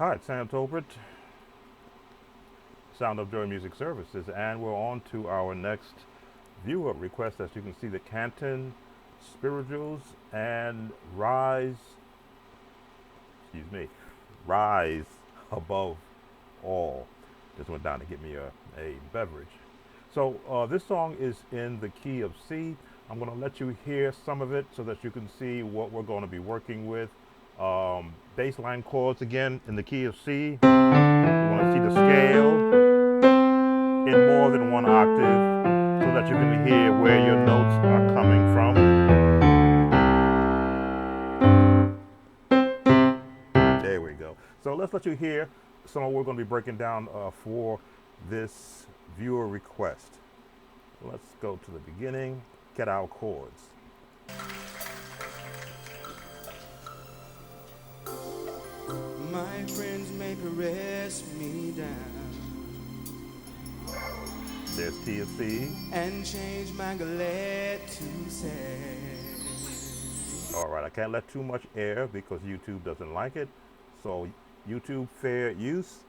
Hi, it's Sam Tolbert, Sound of Joy Music Services, and we're on to our next viewer request. As you can see, the Canton Spirituals and Rise Above All. Just went down to get me a beverage. So this song is in the key of C. I'm going to let you hear some of it so that you can see what we're going to be working with. Bass line chords again in the key of C. You want to see the scale in more than one octave so that you can hear where your notes are coming from. There we go. So let's let you hear some of what we're going to be breaking down for this viewer request. Let's go to the beginning, get our chords. My friends may caress me down There's key of C. and change my glad to sad. All right, I can't let too much air because YouTube doesn't like it. So YouTube fair use.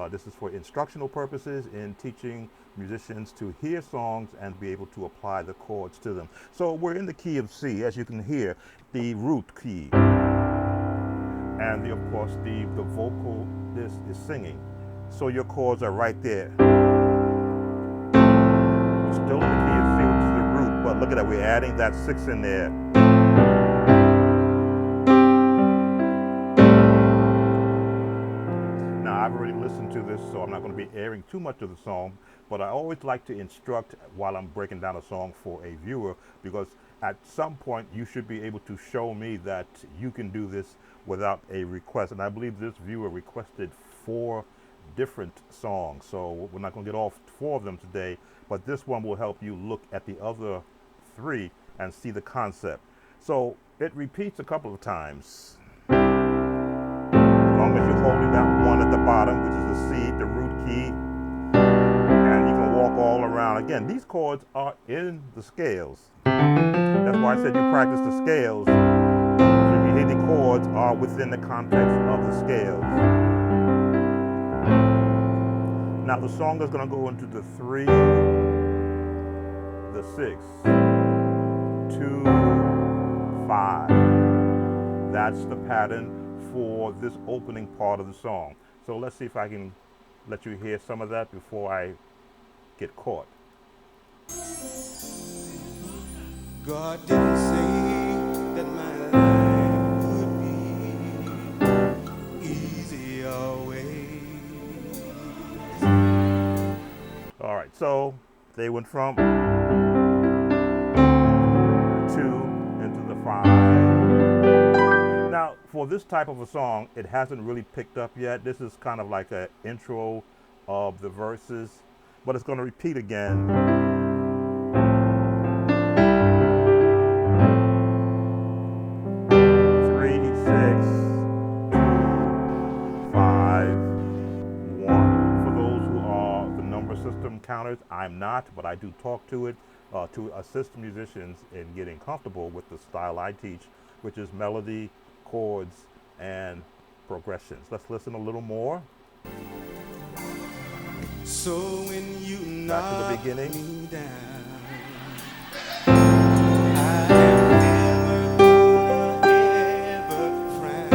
This is for instructional purposes in teaching musicians to hear songs and be able to apply the chords to them. So we're in the key of C, as you can hear, the root key. And of course, the vocal is singing. So your chords are right there. Still in the key of C, which is the root, but look at that, we're adding that 6 in there. Now, I've already listened to this, so I'm not going to be airing too much of the song, but I always like to instruct while I'm breaking down a song for a viewer, because at some point you should be able to show me that you can do this without a request. And I believe this viewer requested 4 different songs, so we're not going to get all 4 of them today, but this one will help you look at the other 3 and see the concept. So it repeats a couple of times. As long as you're holding that 1 at the bottom, which is the C, the root key, and you can walk all around. Again, these chords are in the scales. That's why I said you practice the scales. So you hear the chords are within the context of the scales. Now the song is going to go into the 3, the 6, 2, 5. That's the pattern for this opening part of the song. So let's see if I can let you hear some of that before I get caught. God didn't say that my life would be easy always. All right, so they went from 2 into the 5. Now, for this type of a song, it hasn't really picked up yet. This is kind of like an intro of the verses, but it's going to repeat again. 3, 6, 2, 5, 1. For those who are the number system counters, I'm not, but I do talk to it to assist musicians in getting comfortable with the style I teach, which is melody, chords, and progressions. Let's listen a little more. So when you Back to the knock beginning. me down, I am never ever frown.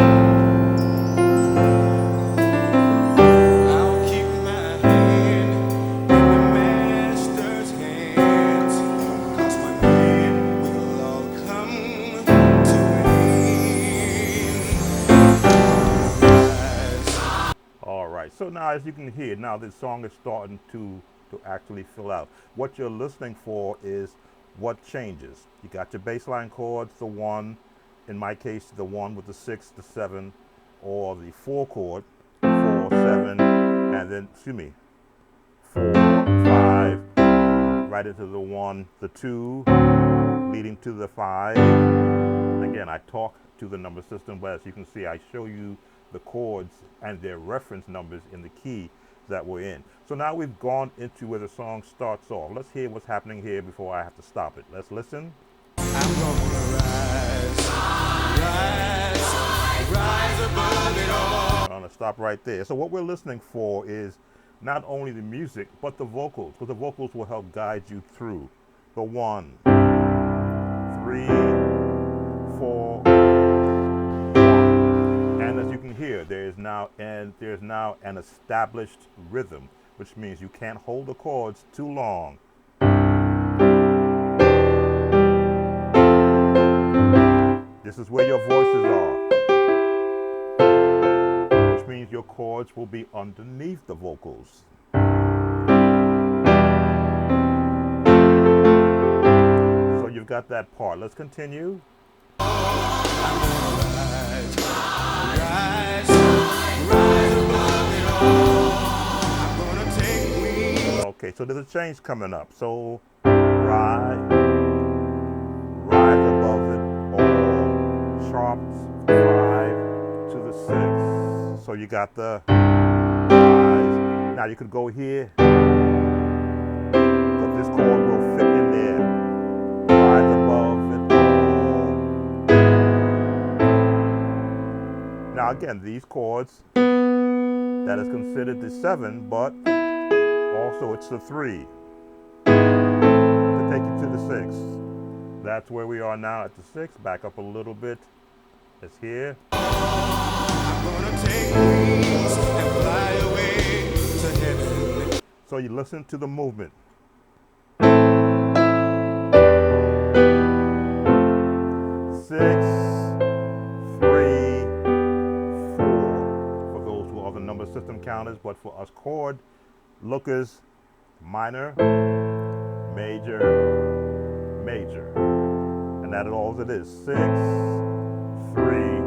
I'll keep my hand in the master's hands, 'cause one day we'll all come to an end. All right, so now as you can hear, now this song is starting to actually fill out. What you're listening for is what changes. You got your bass line chords, the 1, in my case, the 1 with the 6, the 7, or the 4 chord, 4, 7, and then, 4, 5, right into the 1, the 2, leading to the 5. Again, I talk to the number system, but as you can see, I show you the chords and their reference numbers in the key that we're in. So now we've gone into where the song starts off. Let's hear what's happening here before I have to stop it. Let's listen. I'm gonna rise above it all. On a stop right there. So what we're listening for is not only the music, but the vocals, because the vocals will help guide you through the 1, 3, 4, 1. And as you can hear, there's now an established rhythm, which means you can't hold the chords too long. This is where your voices are, which means your chords will be underneath the vocals. So you've got that part. Let's continue. Okay, so there's a change coming up. So rise above it all, sharp 5 to the 6. So you got the rise. Now you could go here, because this chord will fit in there. Rise above it all. Now again, these chords, that is considered the 7, but also it's the 3 to take you to the 6. That's where we are now at the 6. Back up a little bit. It's here. I'm gonna take wings and fly away to heaven. So you listen to the movement. 6, 3, 4. For those who are the number system counters, but for us chord lookers, minor, major, major. And that is all it is. 6, 3,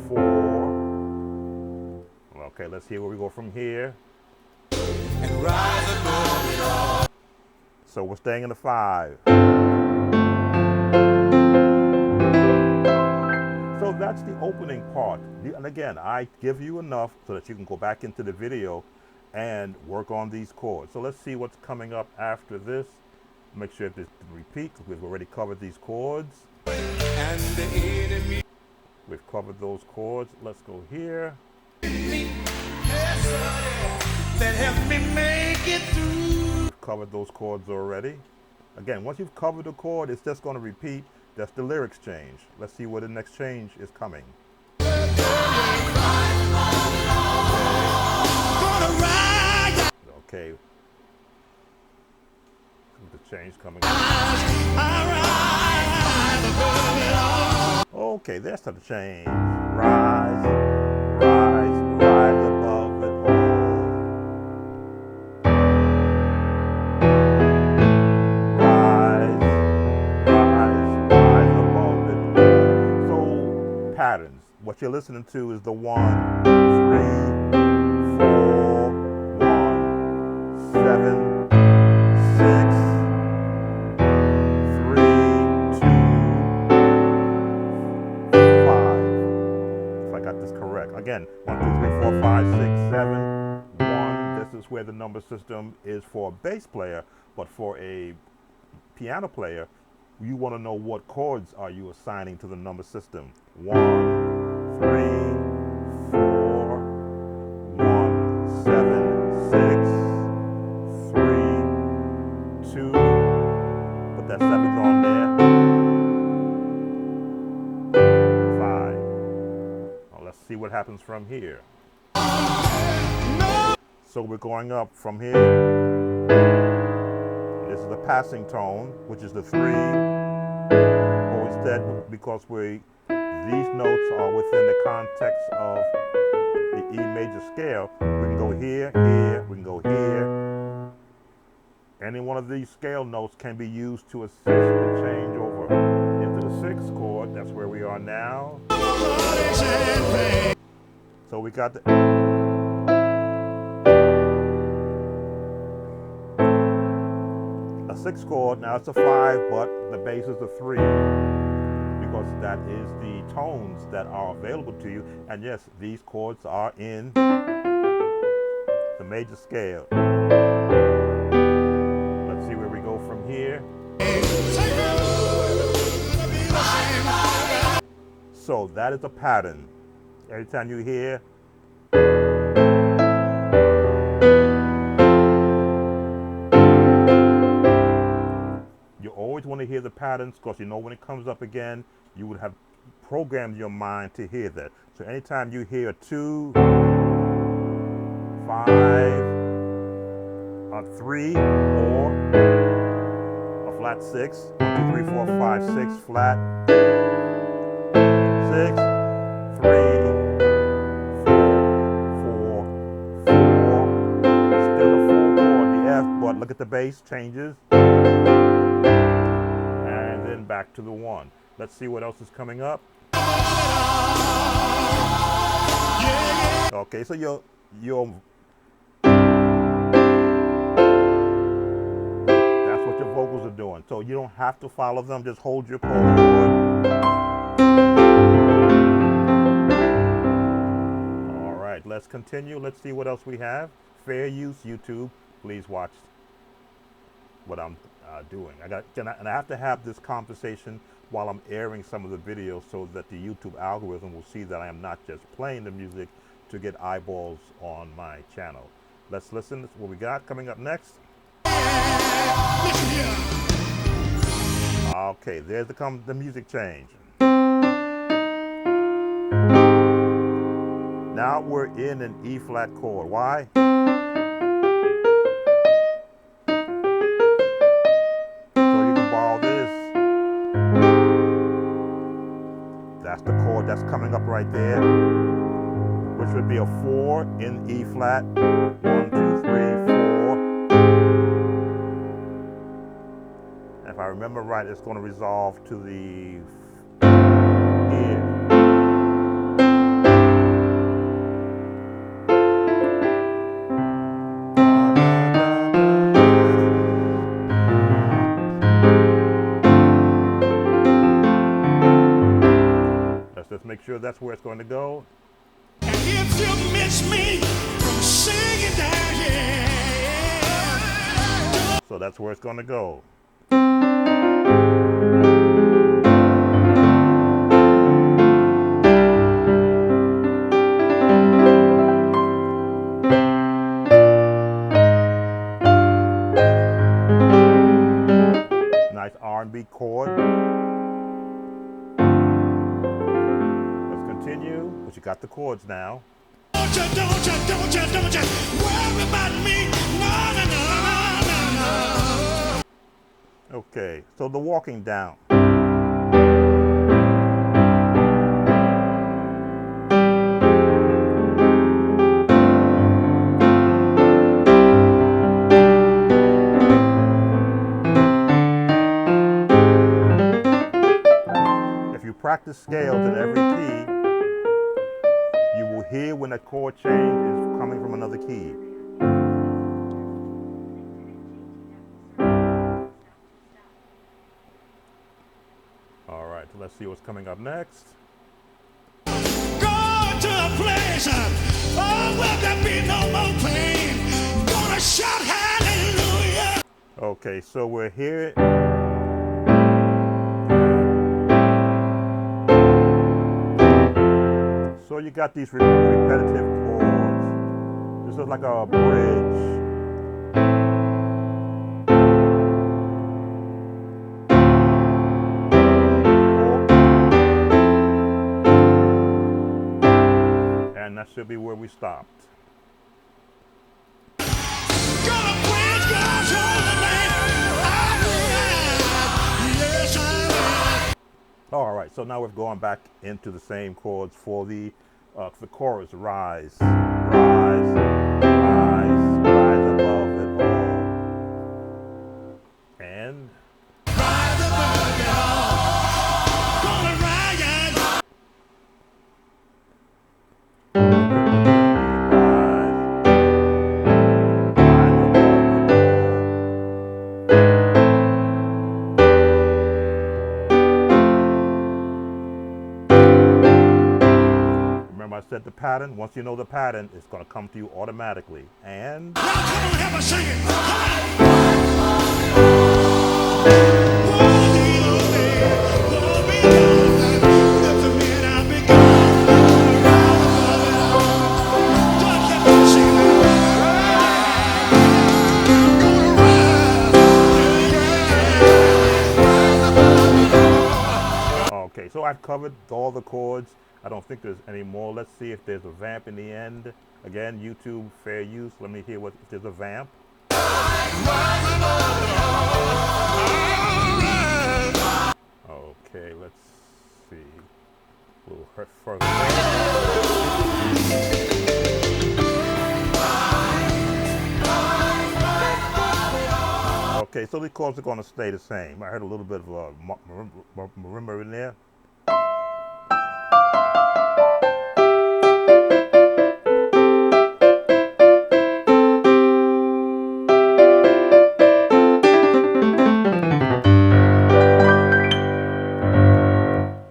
4. Okay, let's hear where we go from here. And rise above it all. So we're staying in the 5. So that's the opening part. And again, I give you enough so that you can go back into the video and work on these chords. So let's see what's coming up after this. Make sure this repeat, because we've already covered these chords. And the enemy. We've covered those chords. Let's go here. That help me make it through. We've covered those chords already. Again, once you've covered the chord, it's just going to repeat. That's the lyrics change. Let's see where the next change is coming. Okay. The change coming. Okay, that's the change. Rise, rise, rise above it all. Rise, rise, rise above it all. So, patterns. What you're listening to is the 1, 3, 4, 1, 7, 6, 3, 2, 5. If I got this correct. Again, 1, 2, 3, 4, 5, 6, 7, 1. This is where the number system is for a bass player, but for a piano player, you want to know what chords are you assigning to the number system. 1, 3, 4, 1, 7, 6, 3, 2. Put that 7th on there. 5. Now let's see what happens from here. So we're going up from here. This is the passing tone, which is the 3. Or instead, because these notes are within the context of the E major scale, we can go here, here, we can go here. Any one of these scale notes can be used to assist the change over into the 6th chord. That's where we are now. So we got the a 6th chord. Now it's a 5, but the bass is a 3, because that is the tones that are available to you. And yes, these chords are in the major scale. Let's see where we go from here. So that is a pattern. Every time you hear You always want to hear the patterns because you know when it comes up again, you would have programmed your mind to hear that. So anytime you hear a 2, 5, a 3, or a flat 6, 1, 2, 3, 4, 5, 6, flat, 6, 3, 4, 4, still a 4 chord, the F, but look at the bass changes. And then back to the 1. Let's see what else is coming up. Okay, so your that's what your vocals are doing. So you don't have to follow them, just hold your chord. All right, let's continue. Let's see what else we have. Fair use, YouTube. Please watch what I'm doing. And I have to have this conversation while I'm airing some of the videos so that the YouTube algorithm will see that I am not just playing the music to get eyeballs on my channel. Let's listen to what we got coming up next. Okay, there's the music change. Now we're in an E flat chord. Why? So you can borrow this. That's the chord that's coming up right there, which would be a 4 in E flat. 1, 2, 3, 4. And if I remember right, it's going to resolve to the here. Let's just make sure that's where it's going to go. And if you miss me from singing down here, So that's where it's going to go. Nice R&B chord. Let's continue, but you got the chords now. don't you worry about me. No, no, no, no, no, no. Okay, so the walking down. If you practice scales in every key, you will hear when a chord change is coming from another key. All right, so let's see what's coming up next. Go to a place, oh, will there be no more pain? Gonna shout hallelujah. Okay, so we're here. So you got these repetitive chords. This is like a bridge. And that should be where we stopped. Gonna praise God's holy name. Yes, I will. All right, so now we're going back into the same chords for the chorus. Rise, rise, rise, rise above it all. And Rise above it all. Gonna rise. remember I said the pattern. Once you know the pattern, it's going to come to you automatically. And Now come on, help us sing it. Come on. so I've covered all the chords. I don't think there's any more. Let's see if there's a vamp in the end. Again, YouTube fair use. Let me hear what if there's a vamp. Okay, let's see. A little hurt further. Okay, so the chords are going to stay the same. I heard a little bit of marimba in there.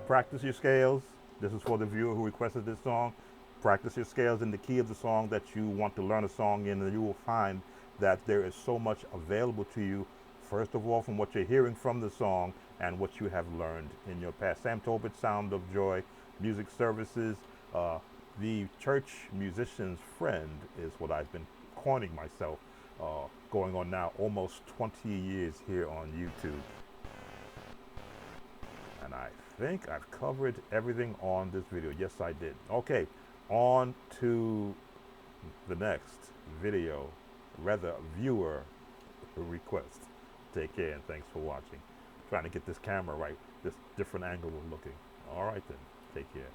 Practice your scales. This is for the viewer who requested this song. Practice your scales in the key of the song that you want to learn a song in, and you will find that there is so much available to you, first of all, from what you're hearing from the song and what you have learned in your past. Sam Tobit, Sound of Joy Music Services. The church musician's friend is what I've been coining myself, going on now almost 20 years here on YouTube. And I think I've covered everything on this video. Yes, I did. Okay, on to the next video, rather viewer request. Take care and thanks for watching. Trying to get this camera right, this different angle we're looking. All right then, take care.